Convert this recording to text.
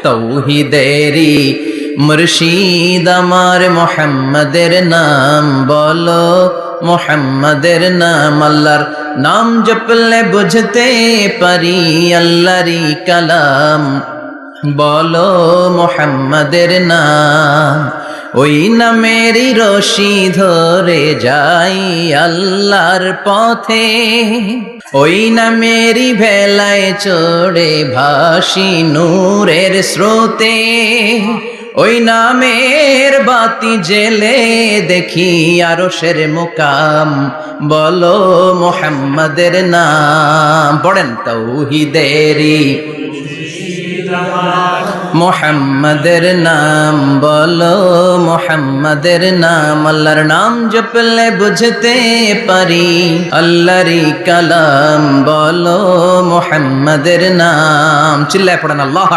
তৌহিদেরি মুর্শিদ আমার মোহাম্মদের নাম বলো, মোহাম্মদের নাম। আল্লাহর নাম জপলে বুঝতে পারি আল্লাহরই কালাম, বলো মোহাম্মদের নাম। ওই নামেরই রশি ধরে যাই আল্লাহর পথে, ওই নামেরই ভেলায় চড়ে ভাসি নূরের স্রোতে। ওই নামের বাতি জেলে দেখি আরশের মুকাম, বলো মোহাম্মদের নাম। পড়েন তৌহিদেরি মোহাম্মদের নাম বলো, মোহাম্মদের নাম। আল্লাহর নাম জপলে বুঝতে পারি আল্লাহরই কালাম, বলো মোহাম্মদের নাম। চিল্লায় পড়েন আল্লাহ।